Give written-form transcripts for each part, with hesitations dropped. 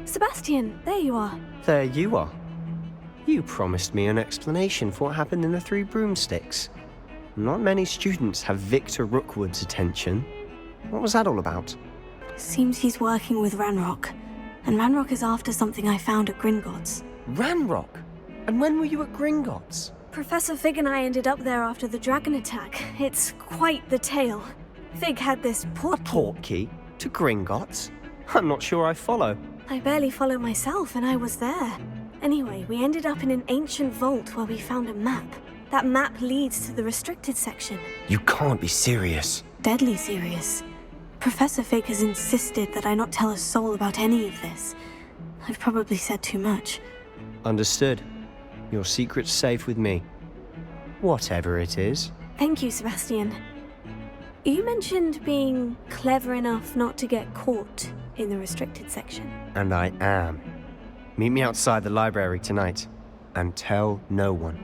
Sebastian, there you are. There you are. You promised me an explanation for what happened in the Three Broomsticks. Not many students have Victor Rookwood's attention. What was that all about? Seems he's working with Ranrock. And Ranrock is after something I found at Gringotts. Ranrock? And when were you at Gringotts? Professor Fig and I ended up there after the dragon attack. It's quite the tale. Fig had this A portkey. portkey? To Gringotts? I'm not sure I follow. I barely follow myself, and I was there. Anyway, we ended up in an ancient vault where we found a map. That map leads to the restricted section. You can't be serious. Deadly serious. Professor Fig has insisted that I not tell a soul about any of this. I've probably said too much. Understood. Your secret's safe with me. Whatever it is. Thank you, Sebastian. You mentioned being clever enough not to get caught in the restricted section. And I am. Meet me outside the library tonight. And tell no one.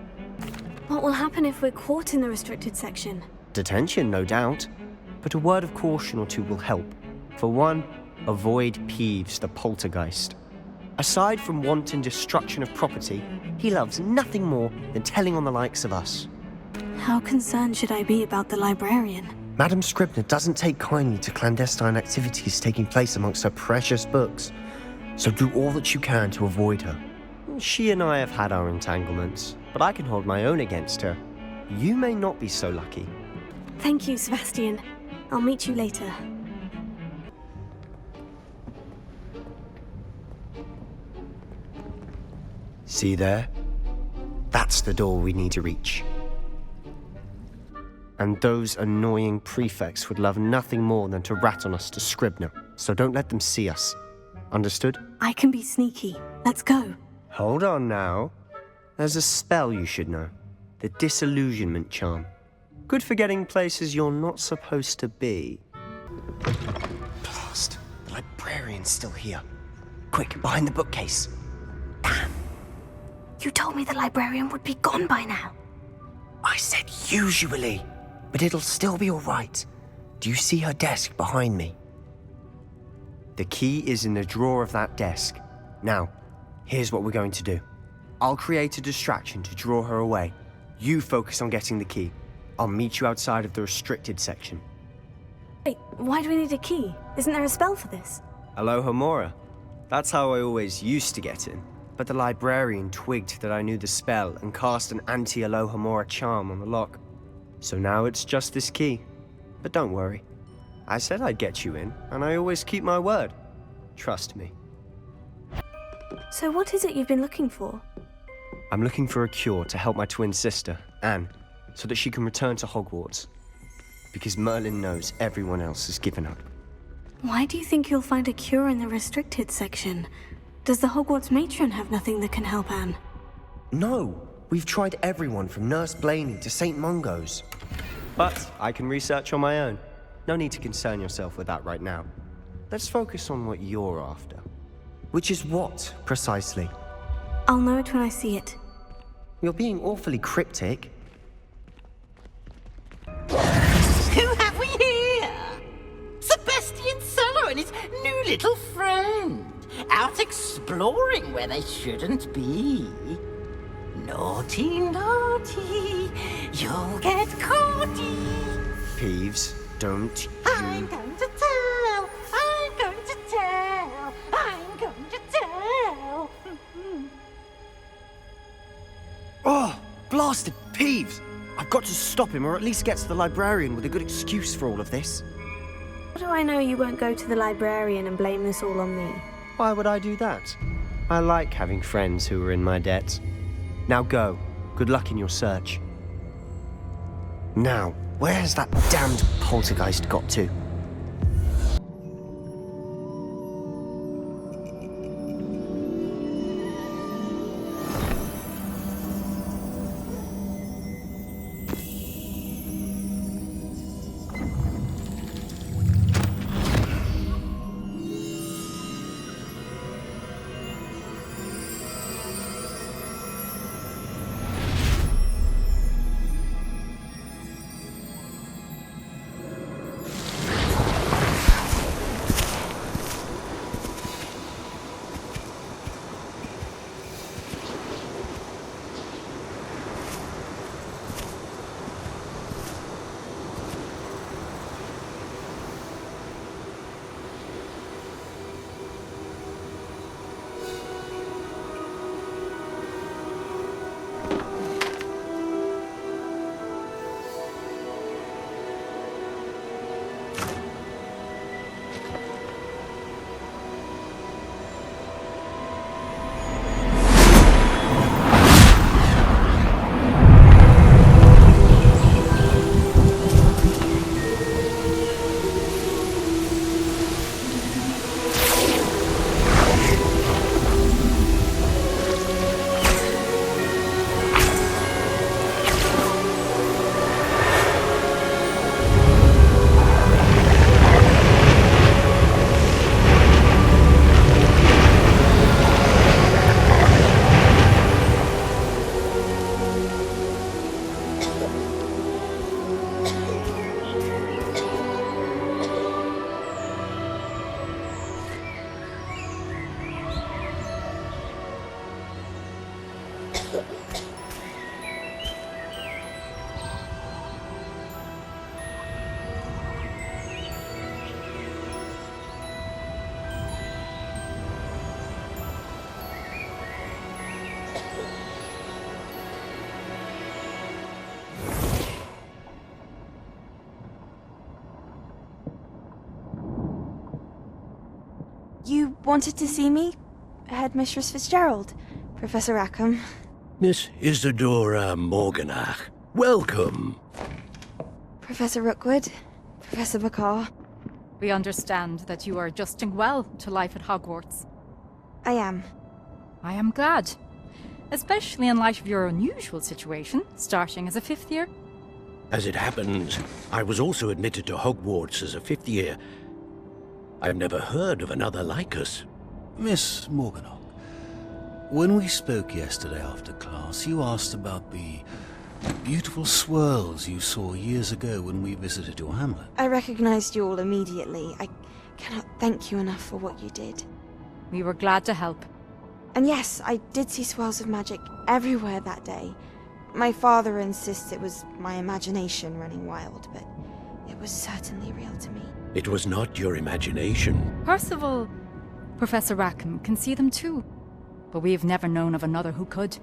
What will happen if we're caught in the restricted section? Detention, no doubt. But a word of caution or two will help. For one, avoid Peeves, the poltergeist. Aside from wanton destruction of property, he loves nothing more than telling on the likes of us. How concerned should I be about the librarian? Madame Scribner doesn't take kindly to clandestine activities taking place amongst her precious books, so do all that you can to avoid her. She and I have had our entanglements, but I can hold my own against her. You may not be so lucky. Thank you, Sebastian. I'll meet you later. See there? That's the door we need to reach. And those annoying prefects would love nothing more than to rat on us to Scribner, so don't let them see us. Understood? I can be sneaky. Let's go. Hold on now. There's a spell you should know. The disillusionment charm. Good for getting places you're not supposed to be. Blast. The librarian's still here. Quick, behind the bookcase. Damn. You told me the librarian would be gone by now. I said usually, but it'll still be all right. Do you see her desk behind me? The key is in the drawer of that desk. Now, here's what we're going to do. I'll create a distraction to draw her away. You focus on getting the key. I'll meet you outside of the restricted section. Wait, why do we need a key? Isn't there a spell for this? Alohomora. That's how I always used to get in. But the librarian twigged that I knew the spell and cast an anti-Alohomora charm on the lock. So now it's just this key. But don't worry. I said I'd get you in, and I always keep my word. Trust me. So what is it you've been looking for? I'm looking for a cure to help my twin sister, Anne, so that she can return to Hogwarts. Because Merlin knows everyone else has given up. Why do you think you'll find a cure in the restricted section? Does the Hogwarts matron have nothing that can help Anne? No, we've tried everyone from Nurse Blaney to St. Mungo's. But I can research on my own. No need to concern yourself with that right now. Let's focus on what you're after. Which is what, precisely? I'll know it when I see it. You're being awfully cryptic. Who have we here? Sebastian Sallow and his new little friend. Out exploring where they shouldn't be. Naughty, naughty, you'll get caughty. Peeves, don't I'm going to tell, I'm going to tell, I'm going to tell. Oh, blasted Peeves! I've got to stop him, or at least get to the librarian with a good excuse for all of this. How do I know you won't go to the librarian and blame this all on me? Why would I do that? I like having friends who are in my debt. Now go. Good luck in your search. Now, where has that damned poltergeist got to? You wanted to see me? Headmistress Fitzgerald, Professor Rackham. Miss Isadora Morganach, welcome. Professor Rookwood, Professor Bakar. We understand that you are adjusting well to life at Hogwarts. I am. I am glad. Especially in light of your unusual situation, starting as a 5th year. As it happens, I was also admitted to Hogwarts as a 5th year. I've never heard of another like us. Miss Morganach, when we spoke yesterday after class, you asked about the beautiful swirls you saw years ago when we visited your hamlet. I recognized you all immediately. I cannot thank you enough for what you did. We were glad to help. And yes, I did see swirls of magic everywhere that day. My father insists it was my imagination running wild, but it was certainly real to me. It was not your imagination. Percival, Professor Rackham can see them too. But we have never known of another who could.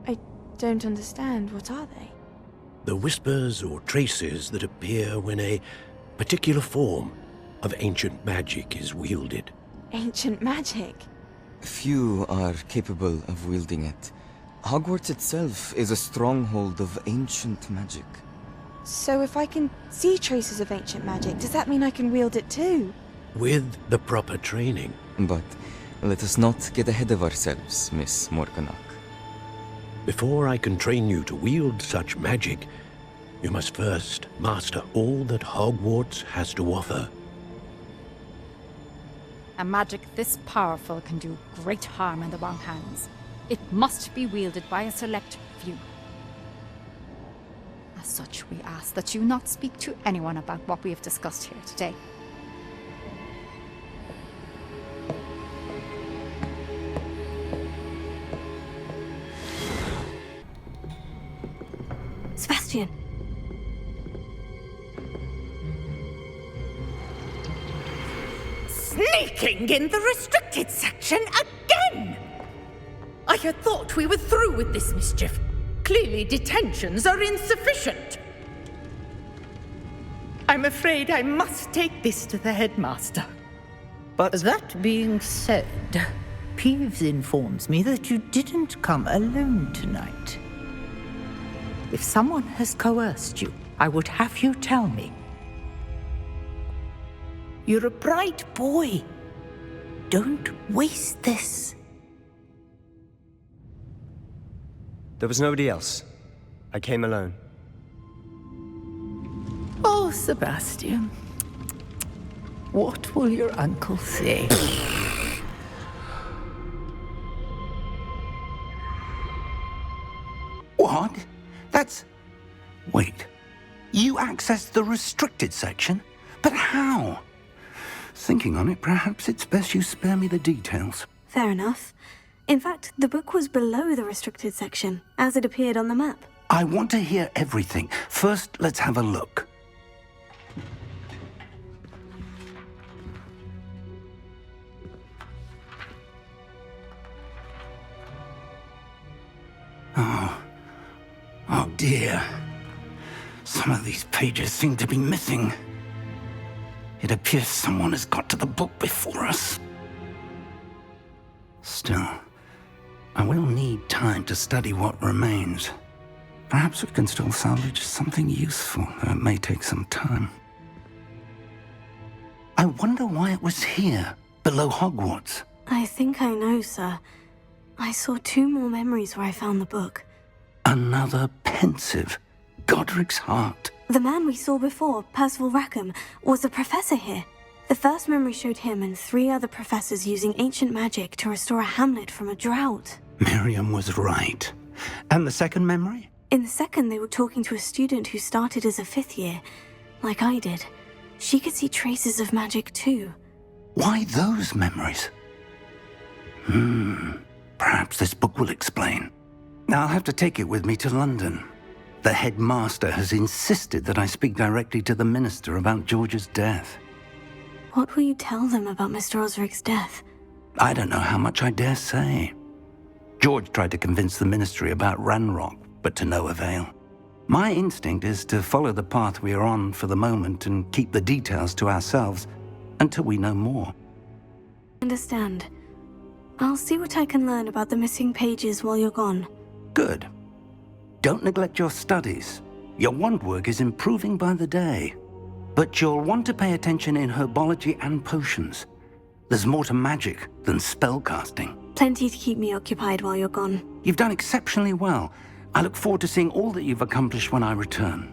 I don't understand. What are they? The whispers or traces that appear when a particular form of ancient magic is wielded. Ancient magic? Few are capable of wielding it. Hogwarts itself is a stronghold of ancient magic. So if I can see traces of ancient magic, does that mean I can wield it too? With the proper training. But let us not get ahead of ourselves, Miss Morganach. Before I can train you to wield such magic, you must first master all that Hogwarts has to offer. A magic this powerful can do great harm in the wrong hands. It must be wielded by a select few. As such, we ask that you not speak to anyone about what we have discussed here today. Sebastian! Sneaking in the restricted section again! I had thought we were through with this mischief. Clearly detentions are insufficient. I'm afraid I must take this to the headmaster. But That being said, Peeves informs me that you didn't come alone tonight. If someone has coerced you, I would have you tell me. You're a bright boy. Don't waste this. there was nobody else. I came alone. Oh, Sebastian. What will your uncle say? What? That's... Wait. You accessed the restricted section? But how? Thinking on it, perhaps it's best you spare me the details. Fair enough. In fact, the book was below the restricted section, as it appeared on the map. I want to hear everything. First, let's have a look. Oh dear. Some of these pages seem to be missing. It appears someone has got to the book before us. Still, I will need time to study what remains. Perhaps we can still salvage something useful, though it may take some time. I wonder why it was here, below Hogwarts. I think I know, sir. I saw 2 more memories where I found the book. Another pensive. Godric's heart. The man we saw before, Percival Rackham, was a professor here. The first memory showed him and 3 other professors using ancient magic to restore a hamlet from a drought. Miriam was right. And the second memory? In the second, they were talking to a student who started as a 5th year, like I did. She could see traces of magic too. Why those memories? Perhaps this book will explain. I'll have to take it with me to London. The headmaster has insisted that I speak directly to the minister about George's death. What will you tell them about Mr. Osric's death? I don't know how much I dare say. George tried to convince the ministry about Ranrock, but to no avail. My instinct is to follow the path we are on for the moment and keep the details to ourselves until we know more. Understand. I'll see what I can learn about the missing pages while you're gone. Good. Don't neglect your studies. Your wand work is improving by the day. But you'll want to pay attention in herbology and potions. There's more to magic than spellcasting. Plenty to keep me occupied while you're gone. You've done exceptionally well. I look forward to seeing all that you've accomplished when I return.